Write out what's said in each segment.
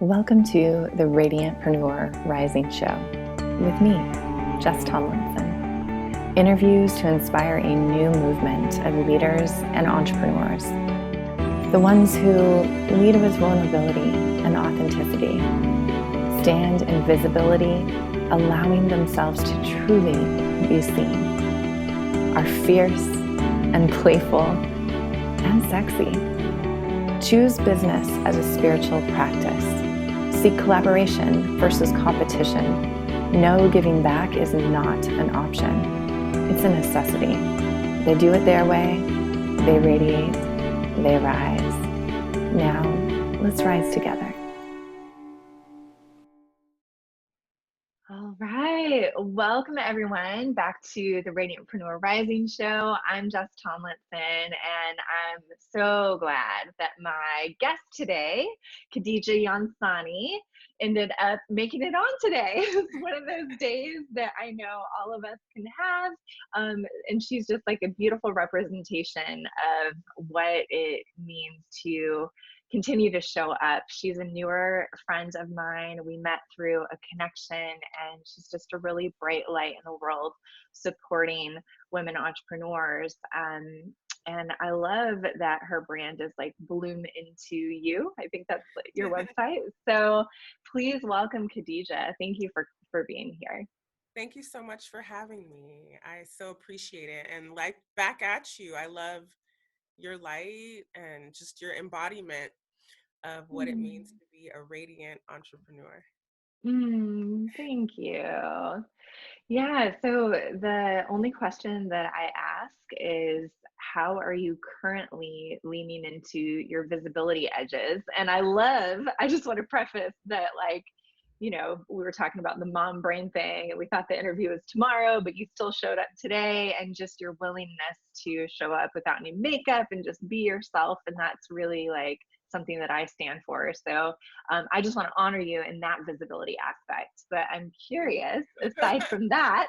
Welcome to the Radiantpreneur Rising Show with me, Jess Tomlinson. Interviews to inspire a new movement of leaders and entrepreneurs. The ones who lead with vulnerability and authenticity, stand in visibility, allowing themselves to truly be seen, are fierce and playful and sexy. Choose business as a spiritual practice. Seek collaboration versus competition. No, giving back is not an option. It's a necessity. They do it their way. They radiate. They rise. Now, let's rise together. All right. Welcome, everyone, back to the Radiantpreneur Rising Show. I'm Jess Tomlinson, and I'm so glad that my guest today, Kadidja Yansane, ended up making it on today. It's one of those days that I know all of us can have. And she's just like a beautiful representation of what it means to continue to show up. She's a newer friend of mine. We met through a connection, and she's just a really bright light in the world supporting women entrepreneurs. And I love that her brand is like Bloom Into You. I think that's your website. So please welcome Kadidja. Thank you for being here. Thank you so much for having me. I so appreciate it. And like back at you, I love your light and just your embodiment of what it means to be a radiant entrepreneur. Thank you. Yeah, so the only question that I ask is, how are you currently leaning into your visibility edges? And I just want to preface that, like, we were talking about the mom brain thing, and we thought the interview was tomorrow, but you still showed up today, and just your willingness to show up without any makeup and just be yourself. And that's really like something that I stand for. So I just want to honor you in that visibility aspect. But I'm curious, aside from that,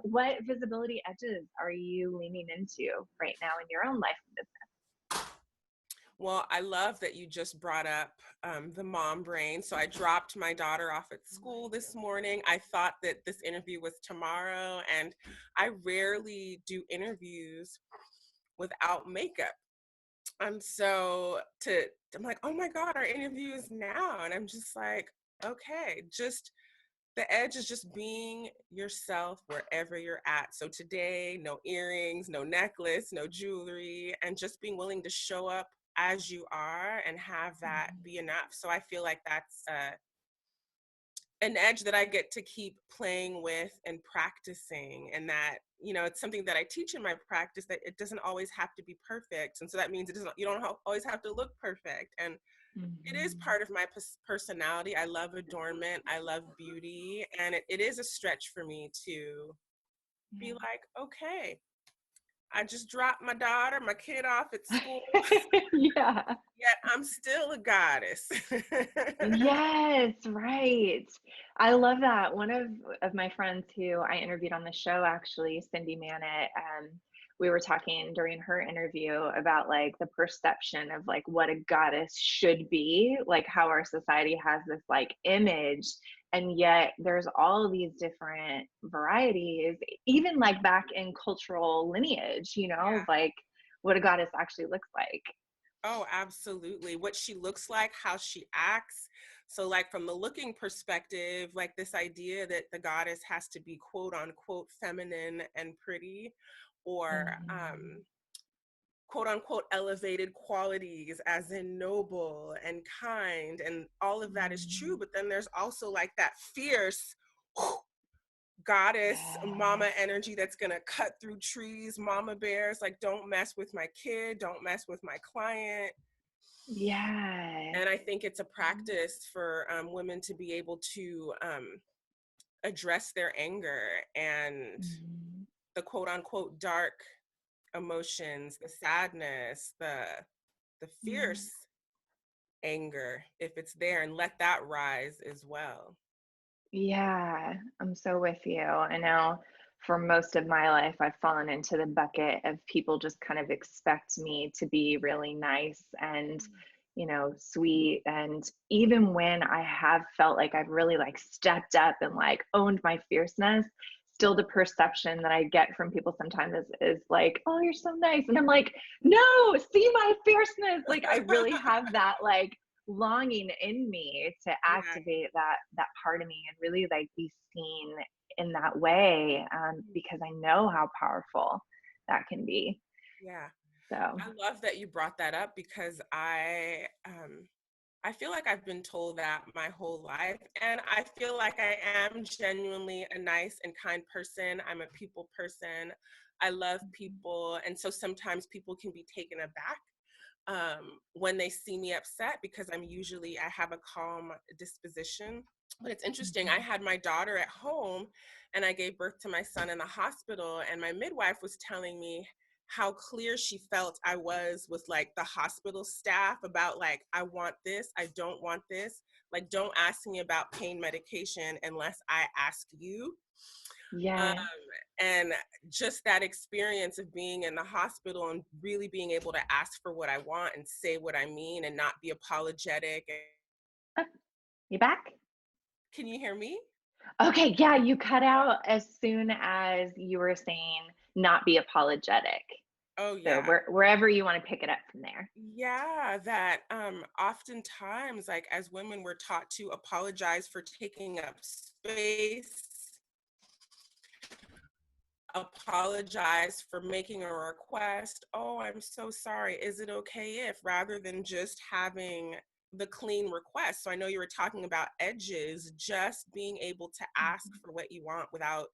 what visibility edges are you leaning into right now in your own life and business? Well, I love that you just brought up the mom brain. So I dropped my daughter off at school this morning. I thought that this interview was tomorrow, and I rarely do interviews without makeup. And so I'm like, oh my God, our interview is now. And I'm just like, okay, just the edge is just being yourself wherever you're at. So today, no earrings, no necklace, no jewelry, and just being willing to show up as you are and have that be enough. So I feel like that's an edge that I get to keep playing with and practicing, and that, it's something that I teach in my practice, that it doesn't always have to be perfect. And so that means you don't always have to look perfect. And it is part of my personality. I love adornment. I love beauty. And it is a stretch for me to be like, okay, I just dropped my kid off at school. Yeah. Yet I'm still a goddess. Yes, right. I love that. One of my friends who I interviewed on the show, actually, Cindy Mannett, we were talking during her interview about like the perception of like what a goddess should be, like how our society has this like image, and yet there's all of these different varieties, even like back in cultural lineage, Yeah. like what a goddess actually looks like. Oh, absolutely. What she looks like, how she acts. So, like, from the looking perspective, like this idea that the goddess has to be quote unquote feminine and pretty, or Mhm. quote unquote elevated qualities, as in noble and kind, and all of that is true. Mhm. But then there's also like that fierce goddess mama Yes. energy that's gonna cut through trees, mama bears, like, don't mess with my kid, don't mess with my client. Yeah. And I think it's a practice for women to be able to address their anger and Mhm. the quote unquote dark emotions, the sadness, the Mhm. fierce anger, if it's there, and let that rise as well. Yeah, I'm so with you. I know for most of my life, I've fallen into the bucket of people just kind of expect me to be really nice and, sweet. And even when I have felt like I've really like stepped up and like owned my fierceness, still the perception that I get from people sometimes is like, oh, you're so nice. And I'm like, no, see my fierceness. Like I really have that like longing in me to Yeah. activate that part of me and really like be seen in that way, because I know how powerful that can be. Yeah. So I love that you brought that up because I feel like I've been told that my whole life, and I feel like I am genuinely a nice and kind person. I'm a people person. I love people, and so sometimes people can be taken aback when they see me upset because I have a calm disposition. But it's interesting. I had my daughter at home and I gave birth to my son in the hospital, and my midwife was telling me how clear she felt I was with like the hospital staff about like, I want this, I don't want this. Like, don't ask me about pain medication unless I ask you. Um, yeah. and just that experience of being in the hospital and really being able to ask for what I want and say what I mean and not be apologetic. Oh, you back? Can you hear me? Okay, yeah, you cut out as soon as you were saying not be apologetic. Oh, So yeah. wherever you want to pick it up from there. Yeah, that oftentimes, like as women, we're taught to apologize for taking up space, apologize for making a request. Oh, I'm so sorry. Is it okay if, rather than just having the clean request? So I know you were talking about edges, just being able to ask Mhm. for what you want without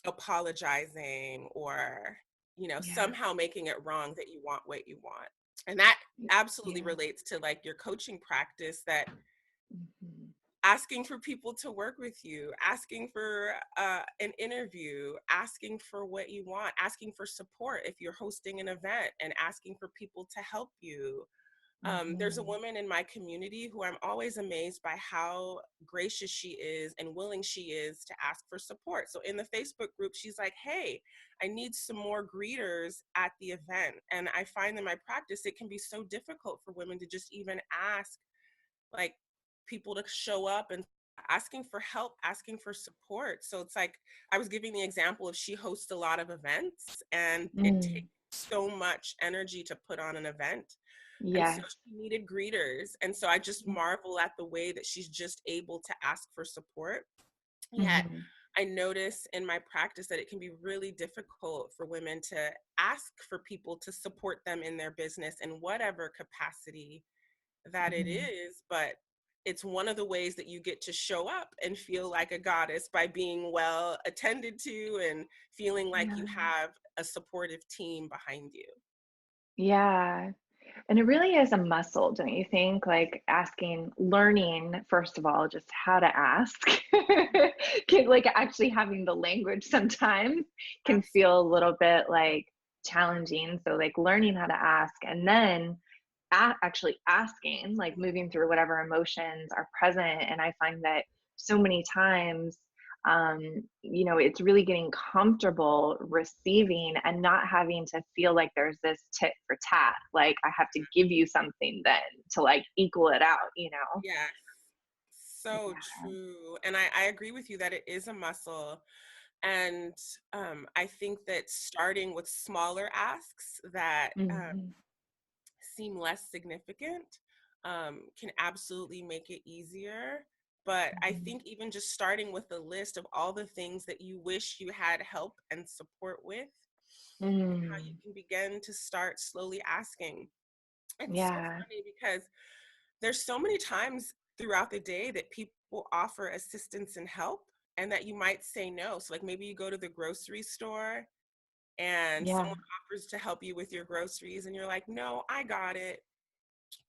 apologizing or, Yeah. somehow making it wrong that you want what you want. And that absolutely Yeah. relates to like your coaching practice, that Mhm. asking for people to work with you, asking for an interview, asking for what you want, asking for support if you're hosting an event, and asking for people to help you. There's a Mhm. woman in my community who I'm always amazed by how gracious she is and willing she is to ask for support. So in the Facebook group, she's like, hey, I need some more greeters at the event. And I find in my practice, it can be so difficult for women to just even ask like people to show up and asking for help, asking for support. So it's like I was giving the example of, she hosts a lot of events and it takes Mm. so much energy to put on an event. And so Yes. she needed greeters. And so I just marvel at the way that she's just able to ask for support. Yet Mhm. I notice in my practice that it can be really difficult for women to ask for people to support them in their business in whatever capacity that it Mhm. is. But it's one of the ways that you get to show up and feel like a goddess, by being well attended to and feeling like you Yeah. have a supportive team behind you. Yeah. And it really is a muscle, don't you think? Like learning, first of all, just how to ask. Like actually having the language sometimes can Absolutely. feel a little bit like challenging. So, like learning how to ask and then actually asking, like moving through whatever emotions are present. And I find that so many times, um, it's really getting comfortable receiving and not having to feel like there's this tit for tat. Like I have to give you something then to like equal it out. Yes, so Yeah. true. And I agree with you that it is a muscle. And I think that starting with smaller asks that Hmm. seem less significant can absolutely make it easier. But I think even just starting with a list of all the things that you wish you had help and support with, and how you Mm. can begin to start slowly asking. It's so Yeah. funny because there's so many times throughout the day that people offer assistance and help, and that you might say no. So, like, maybe you go to the grocery store and Yeah. someone offers to help you with your groceries, and you're like, no, I got it.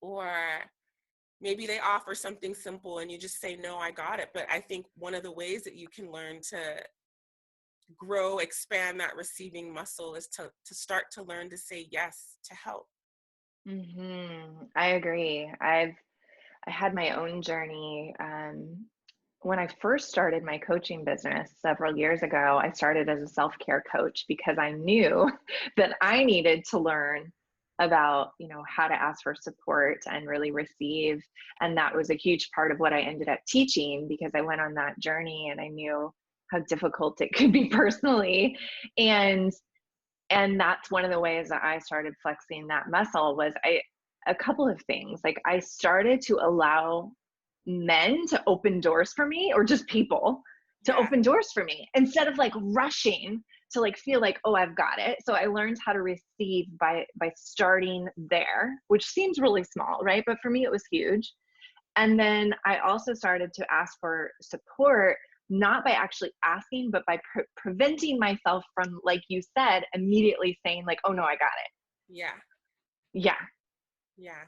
Or maybe they offer something simple and you just say, no, I got it. But I think one of the ways that you can learn to grow, expand that receiving muscle is to start to learn to say yes to help. I agree. I had my own journey. When I first started my coaching business several years ago, I started as a self care coach because I knew that I needed to learn about, how to ask for support and really receive. And that was a huge part of what I ended up teaching, because I went on that journey and I knew how difficult it could be personally. And that's one of the ways that I started flexing that muscle was a couple of things. Like, I started to allow men to open doors for me, or just people to Yeah. open doors for me, instead of like rushing to like feel like, oh, I've got it. So I learned how to receive by starting there, which seems really small, right? But for me, it was huge. And then I also started to ask for support, not by actually asking, but by preventing myself from, like you said, immediately saying like, oh no, I got it. Yeah. Yeah. Yeah.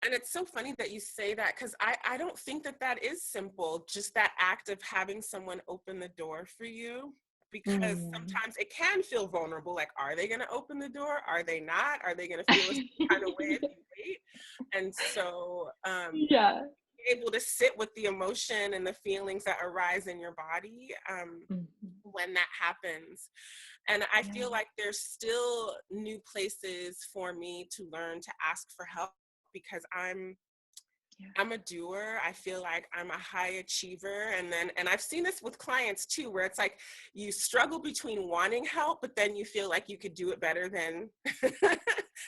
And it's so funny that you say that, because I don't think that that is simple, just that act of having someone open the door for you, because Mm. sometimes it can feel vulnerable. Like, are they going to open the door? Are they not? Are they going to feel a kind of way if you wait? And so Yeah. able to sit with the emotion and the feelings that arise in your body Mhm. when that happens. And I Yeah. feel like there's still new places for me to learn to ask for help, because Yeah. I'm a doer. I feel like I'm a high achiever. And I've seen this with clients too, where it's like you struggle between wanting help, but then you feel like you could do it better than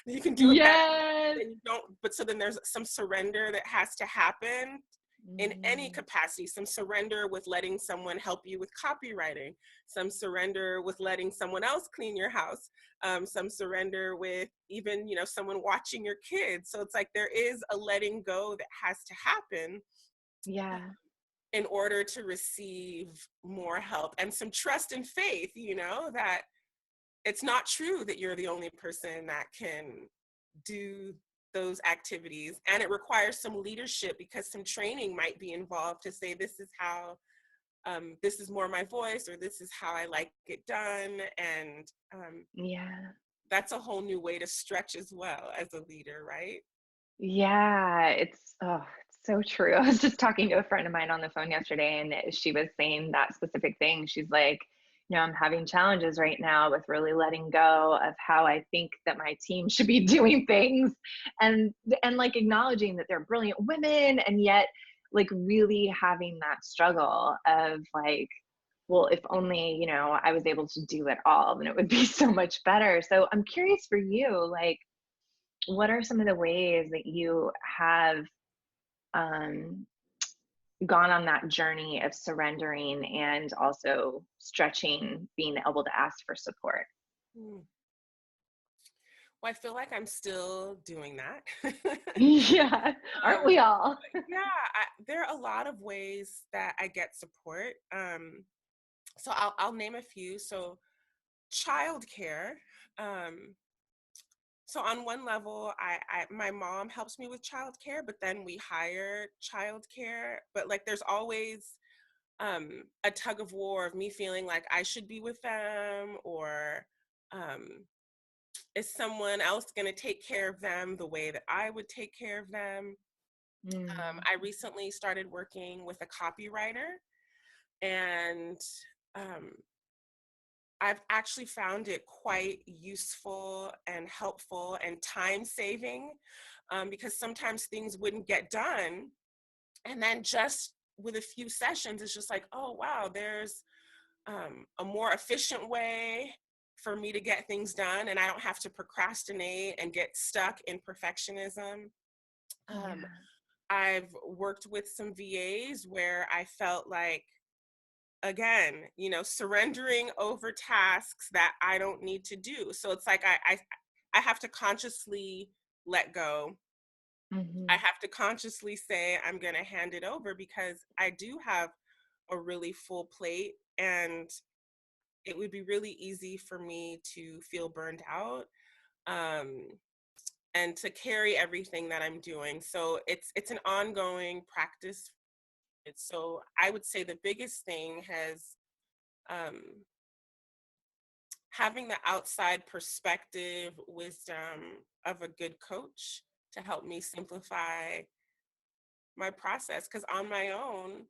you can do it better Yes. than you don't. But so then there's some surrender that has to happen in any Mm. capacity, some surrender with letting someone help you with copywriting, some surrender with letting someone else clean your house, some surrender with even, someone watching your kids. So it's like there is a letting go that has to happen Yeah. in order to receive more help, and some trust and faith, that it's not true that you're the only person that can do those activities. And it requires some leadership, because some training might be involved to say, this is how, this is more my voice, or this is how I like it done. And Yeah. that's a whole new way to stretch as well as a leader, right? Yeah, it's so true. I was just talking to a friend of mine on the phone yesterday, and she was saying that specific thing. She's like, I'm having challenges right now with really letting go of how I think that my team should be doing things, and like acknowledging that they're brilliant women, and yet like really having that struggle of like, well, if only, I was able to do it all, then it would be so much better. So I'm curious for you, like, what are some of the ways that you have um, gone on that journey of surrendering and also stretching, being able to ask for support? Hmm. Well, I feel like I'm still doing that. Yeah, aren't we all? Yeah, there are a lot of ways that I get support. So I'll name a few. So childcare. Um, so on one level, my mom helps me with childcare, but then we hire childcare. But like, there's always a tug of war of me feeling like I should be with them, or um, is someone else going to take care of them the way that I would take care of them? Mm, I recently started working with a copywriter, and um, I've actually found it quite useful and helpful and time saving, because sometimes things wouldn't get done. And then just with a few sessions, it's just like, oh, wow, there's a more efficient way for me to get things done. And I don't have to procrastinate and get stuck in perfectionism. Um, yeah. I've worked with some VAs where I felt like, again, surrendering over tasks that I don't need to do. So it's like I have to consciously let go. I Hmm. have to consciously say I'm going to hand it over, because I do have a really full plate, and it would be really easy for me to feel burned out, um, and to carry everything that I'm doing. So it's an ongoing practice. So I would say the biggest thing has um, having the outside perspective, wisdom of a good coach to help me simplify my process. Because on my own,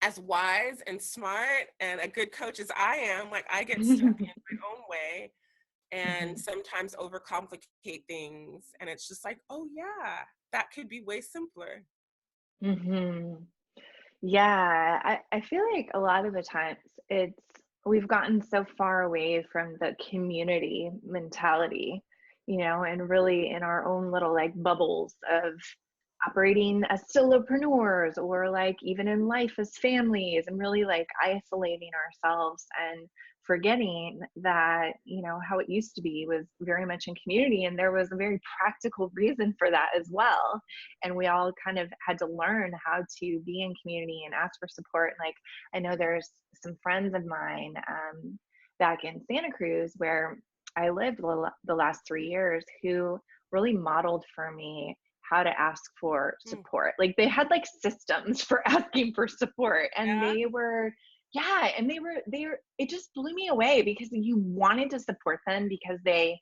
as wise and smart and a good coach as I am, like, I get stuck in my own way. and Hmm. sometimes overcomplicate things. And it's just like, oh yeah, that could be way simpler. Hmm. Yeah, I feel like a lot of the times it's we've gotten so far away from the community mentality, and really in our own little like bubbles of operating as solopreneurs or like even in life as families and really like isolating ourselves and forgetting that how it used to be was very much in community, and there was a very practical reason for that as well, and we all kind of had to learn how to be in community and ask for support. Like, I know there's some friends of mine back in Santa Cruz where I lived the last 3 years who really modeled for me how to ask for Mm, support. Like, they had like systems for asking for support, and yeah. they were, yeah, and they were it just blew me away because you wanted to support them because they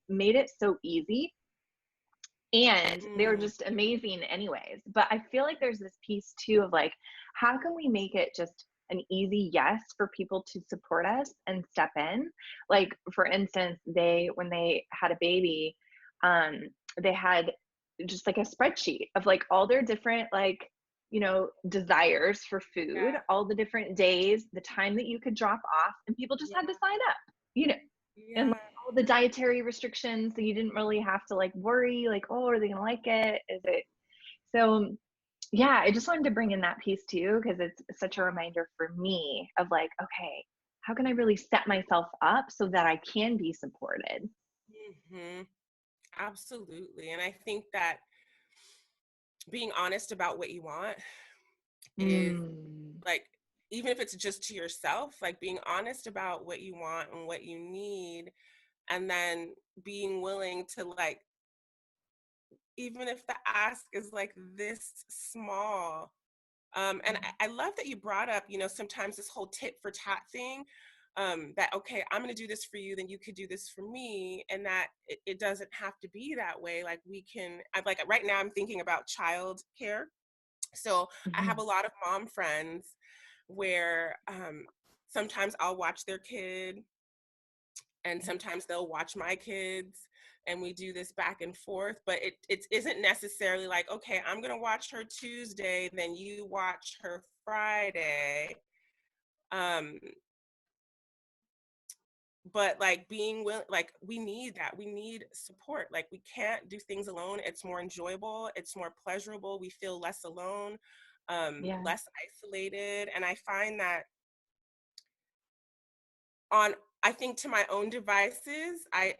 made it so easy, and they were Mm, just amazing anyways. But I feel like there's this piece too of like, how can we make it just an easy yes for people to support us and step in? Like, for instance, when they had a baby, um they had just like a spreadsheet of like all their different like desires for food, yeah. all the different days, the time that you could drop off, and people just had to Yeah. sign up, you know and like, Yeah. all the dietary restrictions, so you didn't really have to like worry like, oh, are they gonna like it, is it so. Yeah, I just wanted to bring in that piece too because it's such a reminder for me of like, okay, how can I really set myself up so that I can be supported? Hmm. Absolutely. And I think that being honest about what you want is Mm, like, even if it's just to yourself, like being honest about what you want and what you need, and then being willing to like, even if the ask is like this small. And I love that you brought up, sometimes this whole tit for tat thing. That okay, I'm going to do this for you, then you could do this for me, and that it doesn't have to be that way. Like we can, I'm like right now, I'm thinking about child care. So I have a mhm. lot of mom friends where sometimes I'll watch their kid, and sometimes they'll watch my kids, and we do this back and forth, but it isn't necessarily like, okay, I'm going to watch her Tuesday, then you watch her Friday. um but like being willing, like we need that, we need support, like we can't do things alone. It's more enjoyable, it's more pleasurable, we feel less alone, Yeah. less isolated. And I find that on, I think to my own devices, I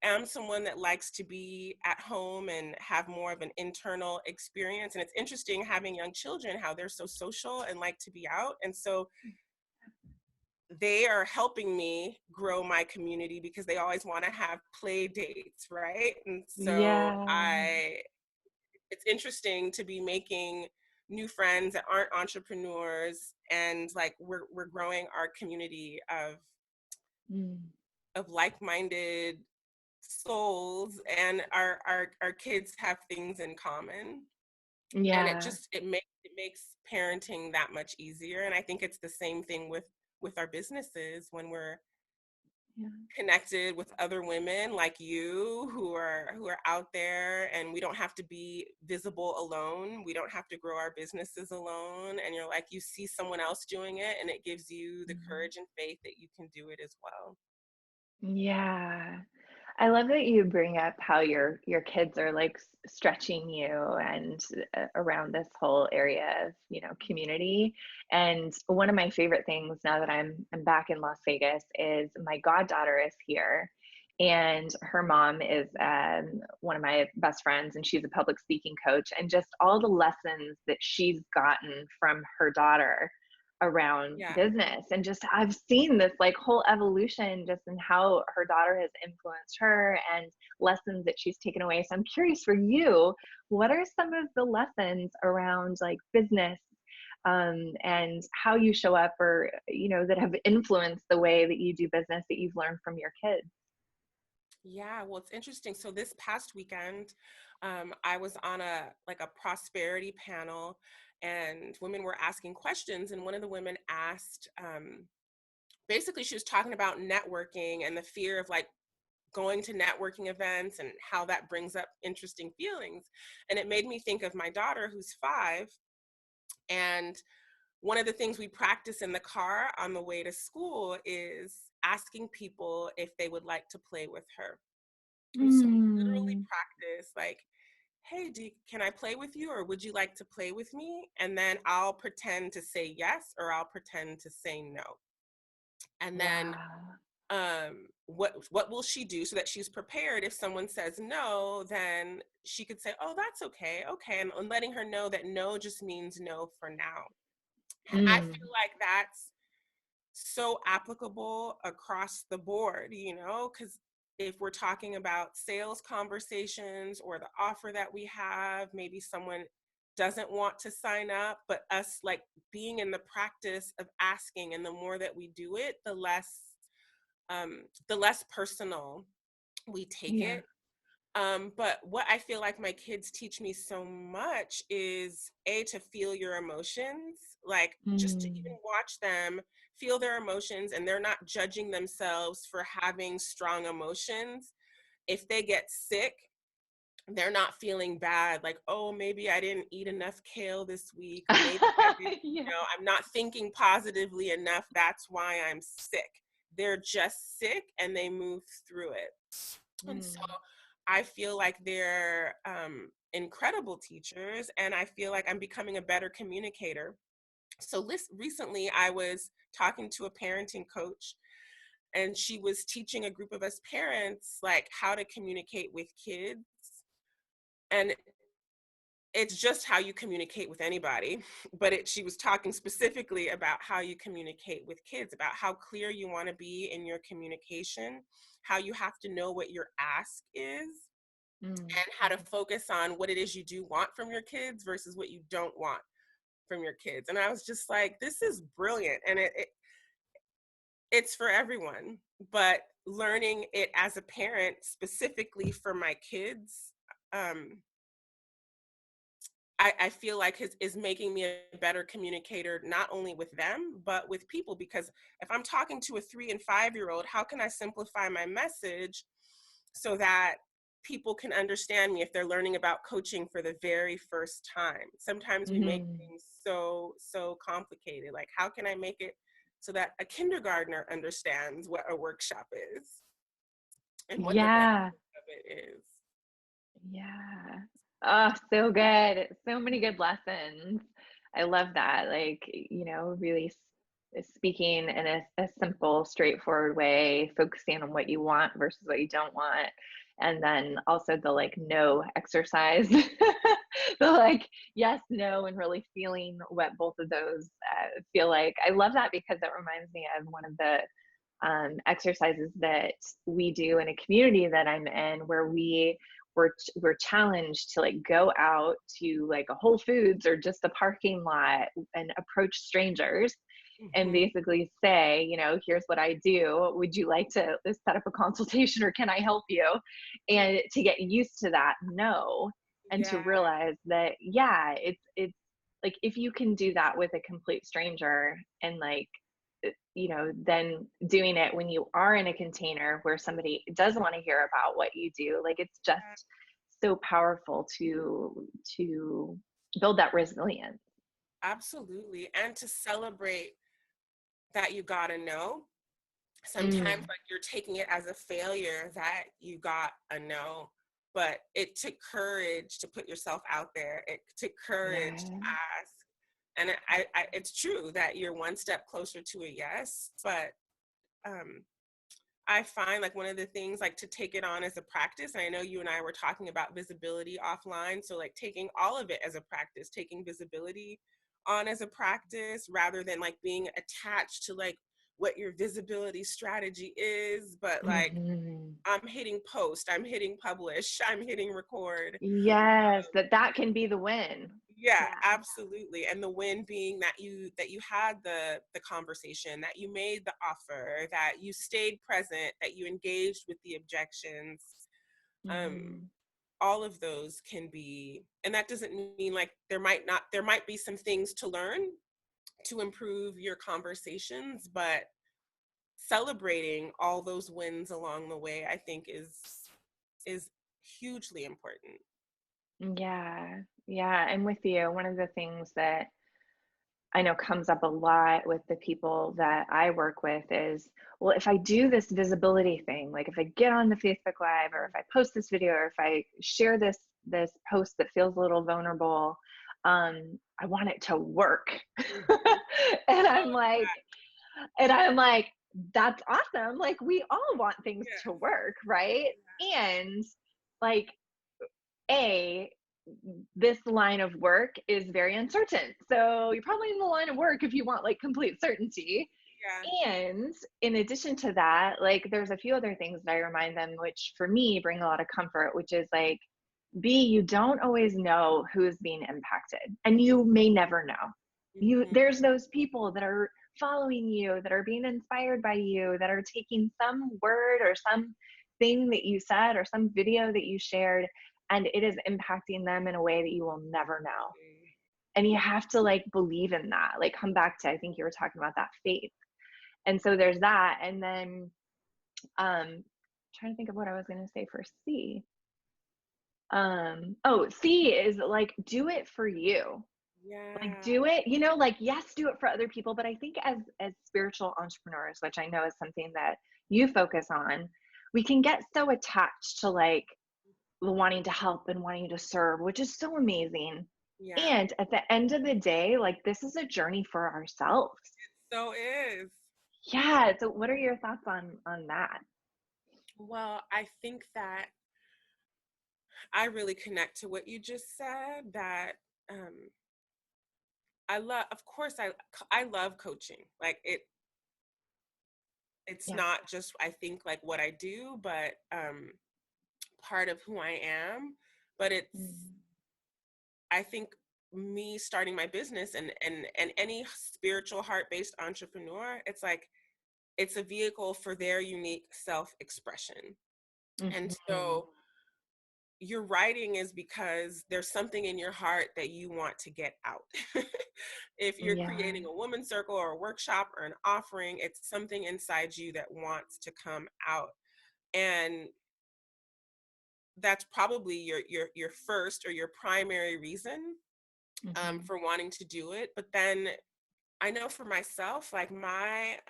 am someone that likes to be at home and have more of an internal experience. And it's interesting having young children, how they're so social and like to be out. And so they are helping me grow my community because they always want to have play dates, right? And so Yeah. I it's interesting to be making new friends that aren't entrepreneurs, and like we're growing our community Mm. of like-minded souls, and our kids have things in common. And Yeah. it makes parenting that much easier. And I think it's the same thing with our businesses, when we're Yeah. connected with other women like you who are out there, and we don't have to be visible alone, we don't have to grow our businesses alone, and you're like, you see someone else doing it, and it gives you the Mhm. courage and faith that you can do it as well. Yeah. I love that you bring up how your kids are like stretching you and around this whole area of, community. And one of my favorite things now that I'm back in Las Vegas is my goddaughter is here, and her mom is one of my best friends, and she's a public speaking coach, and just all the lessons that she's gotten from her daughter around Yeah. business, and just I've seen this like whole evolution just in how her daughter has influenced her and lessons that she's taken away. So I'm curious for you, what are some of the lessons around like business, and how you show up, or that have influenced the way that you do business that you've learned from your kids? Yeah, well, it's interesting. So this past weekend, I was on a prosperity panel, and women were asking questions. And one of the women asked, basically she was talking about networking and the fear of like going to networking events and how that brings up interesting feelings. And it made me think of my daughter who's 5. And one of the things we practice in the car on the way to school is asking people if they would like to play with her. And so we literally Mm. practice like, hey, can I play with you, or would you like to play with me? And then I'll pretend to say yes, or I'll pretend to say no. And then Wow. what will she do so that she's prepared if someone says no, then she could say, oh, that's okay, and letting her know that no just means no for now. And I Mm. feel like that's so applicable across the board, because if we're talking about sales conversations or the offer that we have, maybe someone doesn't want to sign up, but us like being in the practice of asking, and the more that we do it, the less personal we take Yeah. it. But what I feel like my kids teach me so much is to feel your emotions, like just to even Mm. watch them feel their emotions, and they're not judging themselves for having strong emotions. If they get sick, they're not feeling bad, like, oh, maybe I didn't eat enough kale this week, or maybe I didn't, Yeah. I'm not thinking positively enough. That's why I'm sick. They're just sick and they move through it. And so Mm. I feel like they're incredible teachers, and I feel like I'm becoming a better communicator. So recently I was talking to a parenting coach, and she was teaching a group of us parents like how to communicate with kids. And it's just how you communicate with anybody, but she was talking specifically about how you communicate with kids, about how clear you want to be in your communication, how you have to know what your ask is, Mm. and how to focus on what it is you do want from your kids versus what you don't want from your kids. And I was just like, this is brilliant. And it's for everyone, but learning it as a parent specifically for my kids, um, I feel like is making me a better communicator, not only with them, but with people. Because if I'm talking to a 3 and 5-year-old, how can I simplify my message so that people can understand me if they're learning about coaching for the very first time? Sometimes we make Mhm. things so complicated. Like, how can I make it so that a kindergartner understands what a workshop is and what the benefit Yeah. of it is? Yeah. Oh, so good. So many good lessons. I love that. Like, really speaking in a simple, straightforward way, focusing on what you want versus what you don't want. And then also the like no exercise, the like yes, no, and really feeling what both of those feel like. I love that because it reminds me of one of the exercises that we do in a community that I'm in, where we're challenged to like go out to like a Whole Foods or just a parking lot and approach strangers and Hmm. basically say, here's what I do. Would you like to set up a consultation, or can I help you? And to get used to that no, and to Yeah, realize that, yeah, it's like if you can do that with a complete stranger, and like then doing it when you are in a container where somebody does want to hear about what you do, like it's just so powerful to build that resilience. absolutely. And to celebrate that you gotta know. Sometimes Mm. like you're taking it as a failure that you got a no, but it took courage to put yourself out there. It took courage to Yeah. ask. And it's true that you're one step closer to a yes, but um, I find like one of the things like to take it on as a practice, and I know you and I were talking about visibility offline, so like taking all of it as a practice, taking visibility on as a practice rather than like being attached to like what your visibility strategy is, but like Hmm. I'm hitting post, I'm hitting publish, I'm hitting record. Yes, that can be the win. Yeah, Yeah. absolutely. And the win being that you had the conversation, that you made the offer, that you stayed present, that you engaged with the objections. Um, Hmm. all of those can be, and that doesn't mean like there might be some things to learn to improve your conversations, but celebrating all those wins along the way, I think is hugely important. Yeah. Yeah. I'm with you. One of the things that I know comes up a lot with the people that I work with is, well, if I do this visibility thing, like if I get on the Facebook Live or if I post this video or if I share this post that feels a little vulnerable, I want it to work. and I'm like, and I'm like, that's awesome. Like we all want things to Yeah. work, right? And like a this line of work is very uncertain. So you're probably in the line of work if you want like complete certainty. Yeah. And in addition to that, like there's a few other things that I remind them, which for me bring a lot of comfort, which is like, B, you don't always know who's being impacted, and you may never know. Mhm. There's those people that are following you, that are being inspired by you, that are taking some word or some thing that you said or some video that you shared, and it is impacting them in a way that you will never know. And you have to like believe in that, like come back to, I think you were talking about that faith. And so there's that. And then trying to think of what I was going to say for C. C is like, do it for you. Like Yeah. do it, like yes, do it for other people, but I think as spiritual entrepreneurs, which I know is something that you focus on, we can get so attached to like wanting to help and wanting to serve, which is so amazing. Yeah. And at the end of the day, like this is a journey for ourselves. So is. Yeah. So what are your thoughts on that? Well, I think that I really connect to what you just said, that um I love, of course, I love coaching. Like it's Yeah. not just, I think, like what I do, but part of who I am. But it's, Mhm. I think, me starting my business and any spiritual heart-based entrepreneur, it's like it's a vehicle for their unique self-expression. And Mhm. so your writing is because there's something in your heart that you want to get out. If you're Yeah. creating a woman circle or a workshop or an offering, it's something inside you that wants to come out. And that's probably your first or your primary reason Mhm. for wanting to do it. But then I know for myself, like my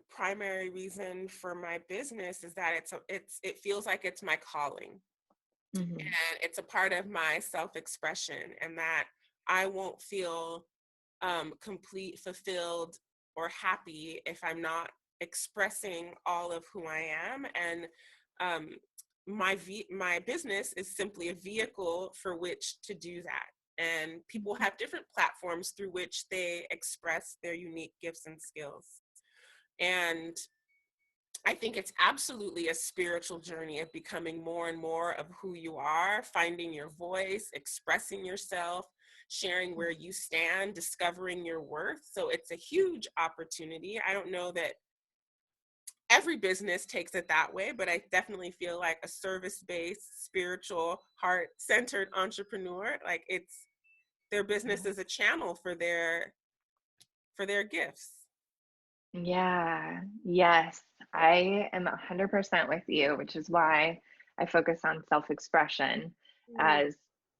primary reason for my business is that it feels like it's my calling, Mhm. and it's a part of my self-expression, and that I won't feel complete, fulfilled, or happy if I'm not expressing all of who I am. And um, my business is simply a vehicle for which to do that. And people Mhm. have different platforms through which they express their unique gifts and skills. And I think it's absolutely a spiritual journey of becoming more and more of who you are, finding your voice, expressing yourself, sharing where you stand, discovering your worth. So it's a huge opportunity. I don't know that every business takes it that way, but I definitely feel like a service-based, spiritual, heart-centered entrepreneur, like it's their business Yeah. is a channel for their gifts. Yeah. Yes. I am 100% with you, which is why I focus on self-expression Mm, as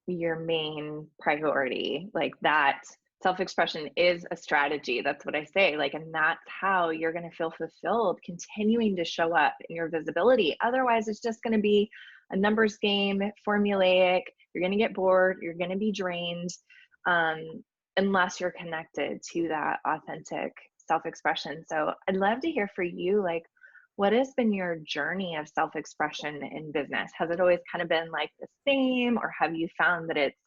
your main priority. Like that self-expression is a strategy. That's what I say. Like, and that's how you're going to feel fulfilled, continuing to show up in your visibility. Otherwise, it's just going to be a numbers game, formulaic. You're going to get bored. You're going to be drained. Um, unless you're connected to that authentic self-expression. So I'd love to hear for you, like, what has been your journey of self-expression in business? Has it always kind of been like the same, or have you found that it's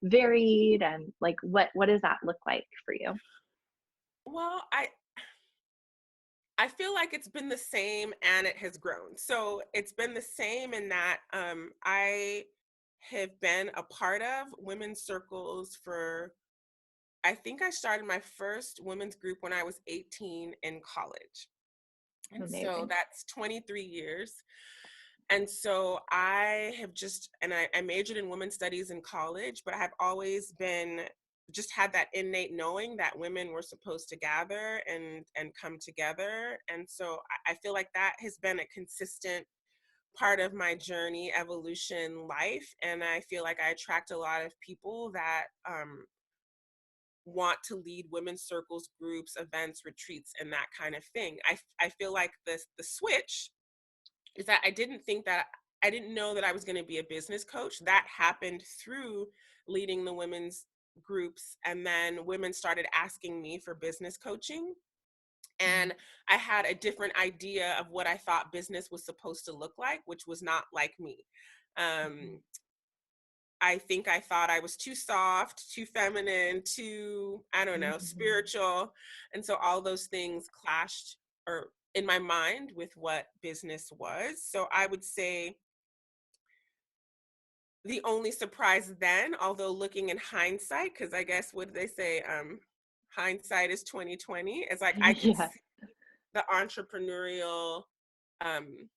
varied? And like, what does that look like for you? Well, I feel like it's been the same and it has grown. So it's been the same in that I have been a part of women's circles for, I think I started my first women's group when I was 18 in college. And so Amazing. that's 23 years. And so I have just, and I majored in women's studies in college, but I have always been just had that innate knowing that women were supposed to gather and come together. And so I feel like that has been a consistent part of my journey, evolution, life. And I feel like I attract a lot of people that want to lead women's circles, groups, events, retreats, and that kind of thing. I feel like the switch is that I didn't know that I was going to be a business coach. That happened through leading the women's groups, and then women started asking me for business coaching. And I had a different idea of what I thought business was supposed to look like, which was not like me. I think I thought I was too soft, too feminine, too, I don't know, spiritual. And so all those things clashed or in my mind with what business was. So I would say the only surprise then, although looking in hindsight, because I guess what they say, hindsight is 2020, is like I could Yeah. see the entrepreneurial um,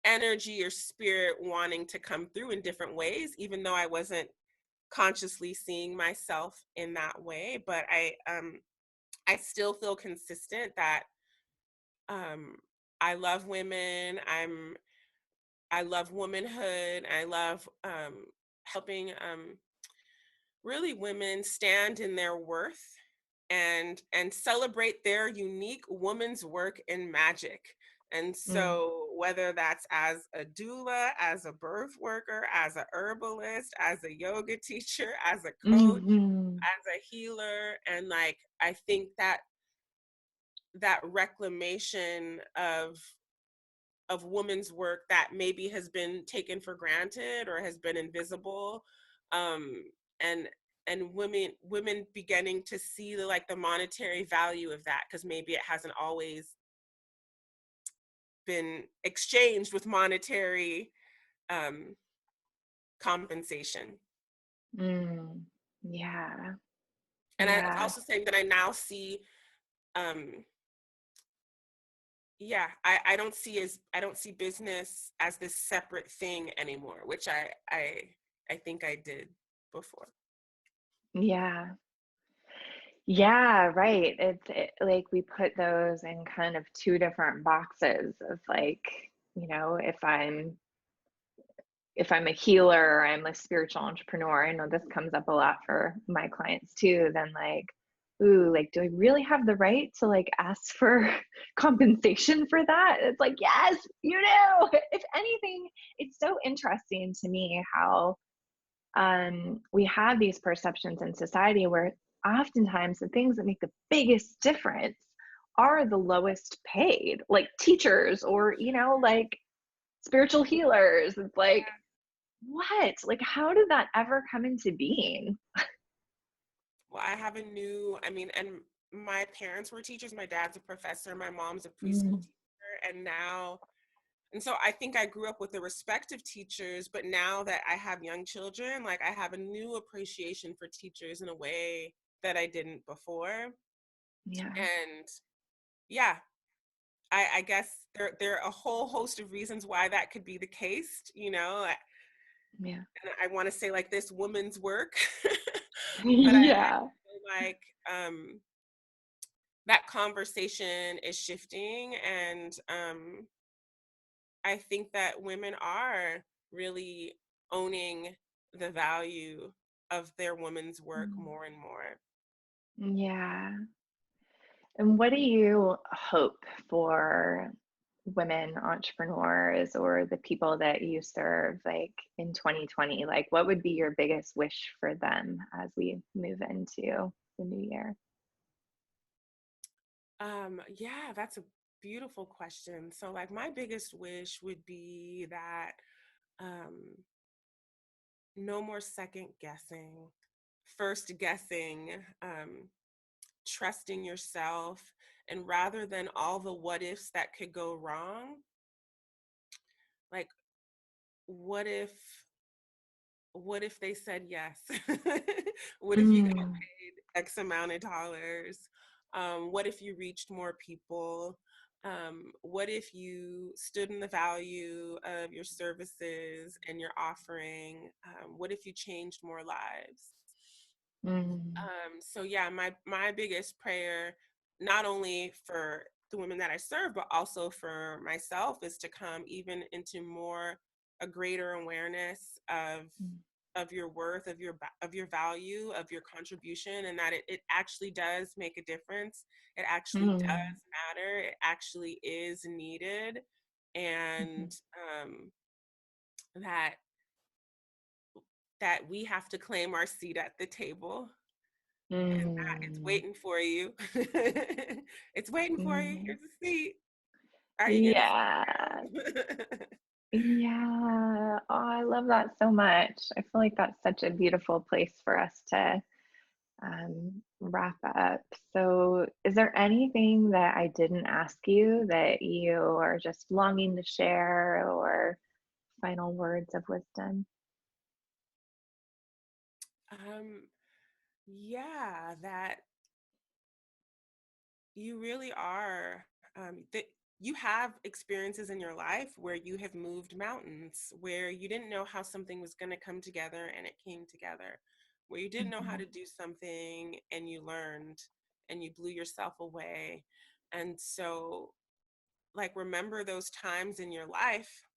energy or spirit wanting to come through in different ways, even though I wasn't consciously seeing myself in that way. But I still feel consistent that um, I love women. I love womanhood. I love helping really women stand in their worth and celebrate their unique woman's work and magic. And Mm. so whether that's as a doula, as a birth worker, as a herbalist, as a yoga teacher, as a coach, Hmm. as a healer, and like I think that that reclamation of women's work that maybe has been taken for granted or has been invisible, um, and women beginning to see the monetary value of that, because maybe it hasn't always been exchanged with monetary um, compensation. Mm. Yeah. And I Yeah. also saying that I now see, um, yeah, I don't see business as this separate thing anymore, which I think I did before. Yeah. Yeah, right. Like we put those in kind of two different boxes of like, if I'm a healer, I'm a spiritual entrepreneur. I know this comes up a lot for my clients too. Then like, ooh, like, do I really have the right to like ask for compensation for that? It's like, yes, you do. If anything, it's so interesting to me how we have these perceptions in society where oftentimes the things that make the biggest difference are the lowest paid, like teachers or, like spiritual healers. It's like, what? Like, how did that ever come into being? Well, I mean, and my parents were teachers. My dad's a professor, my mom's a preschool Mm, teacher, and so I think I grew up with the respect of teachers, but now that I have young children, like I have a new appreciation for teachers in a way that I didn't before. yeah, And yeah, I guess there are a whole host of reasons why that could be the case, yeah, and I want to say like this woman's work, but I yeah. feel like that conversation is shifting, and I think that women are really owning the value of their woman's work Mm, more and more. yeah. And what do you hope for women entrepreneurs or the people that you serve like in 2020? Like, what would be your biggest wish for them as we move into the new year? Yeah, that's a beautiful question. So like my biggest wish would be that um no more second guessing, first guessing, trusting yourself, and rather than all the what ifs that could go wrong, like what if what if they said yes? What if you got Mm, paid X amount of dollars? What if you reached more people? What if you stood in the value of your services and your offering? What if you changed more lives? Mm. So yeah, my biggest prayer, not only for the women that I serve, but also for myself, is to come even into a greater awareness of your worth, of your value, of your contribution, and that it actually does make a difference. It actually does Mm. matter. It actually is needed, and that we have to claim our seat at the table, and that it's Mm. waiting for you. It's waiting for you. Mm. Here's a seat. Are you gonna Yeah. sit down? Yeah. Oh, I love that so much. I feel like that's such a beautiful place for us to wrap up. So, is there anything that I didn't ask you that you are just longing to share, or final words of wisdom? um, yeah, that you really are. That you have experiences in your life where you have moved mountains, where you didn't know how something was going to come together and it came together, where you didn't know how Mhm. to do something and you learned and you blew yourself away. And so, like, remember those times in your life,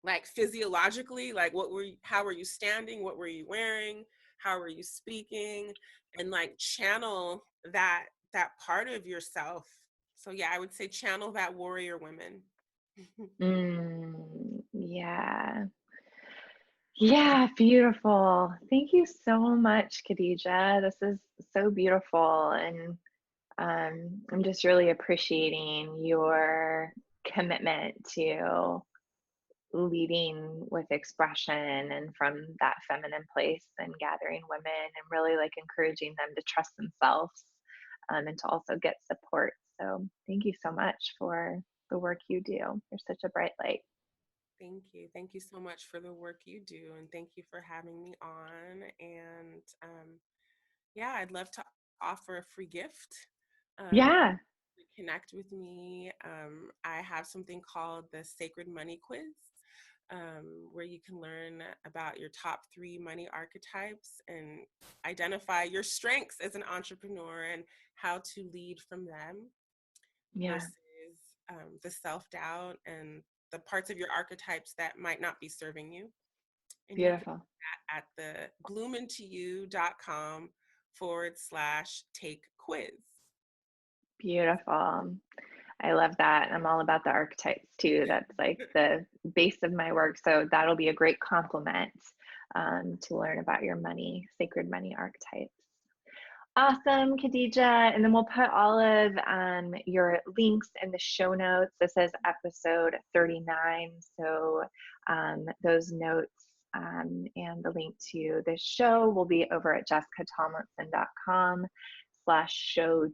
like physiologically, like how were you standing, what were you wearing, how were you speaking, and like channel that part of yourself. So yeah, I would say channel that warrior women. Yeah. Yeah, beautiful. Thank you so much, Khadija. This is so beautiful. And I'm just really appreciating your commitment to leading with expression and from that feminine place, and gathering women and really like encouraging them to trust themselves, and to also get support. So thank you so much for the work you do. You're such a bright light. Thank you so much for the work you do, and thank you for having me on. And yeah, I'd love to offer a free gift. Yeah, To connect with me, I have something called the Sacred Money Quiz, where you can learn about your top 3 money archetypes and identify your strengths as an entrepreneur and how to lead from them yeah, versus the self doubt and the parts of your archetypes that might not be serving you. And you can beautiful, do that at the bloomintoyou.com/take quiz. beautiful. I love that. I'm all about the archetypes too. That's like the base of my work. So that'll be a great complement, to learn about your money, sacred money archetypes. Awesome, Kadidja. And then we'll put all of your links in the show notes. This is episode 39. So those notes, and the link to this show will be over at jessicatomlinson.com/show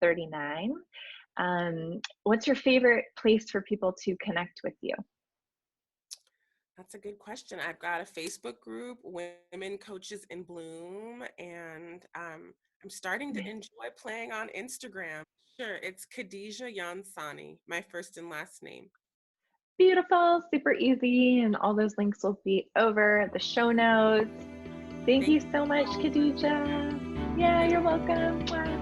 39. What's your favorite place for people to connect with you? That's a good question. I've got a Facebook group, Women Coaches in Bloom, and I'm starting to enjoy playing on Instagram. Sure, it's Kadidja Yansane, my first and last name. Beautiful, super easy, and all those links will be over the show notes. Thank Thank you you so much, so much. Kadidja. Yeah, you're welcome. Wow.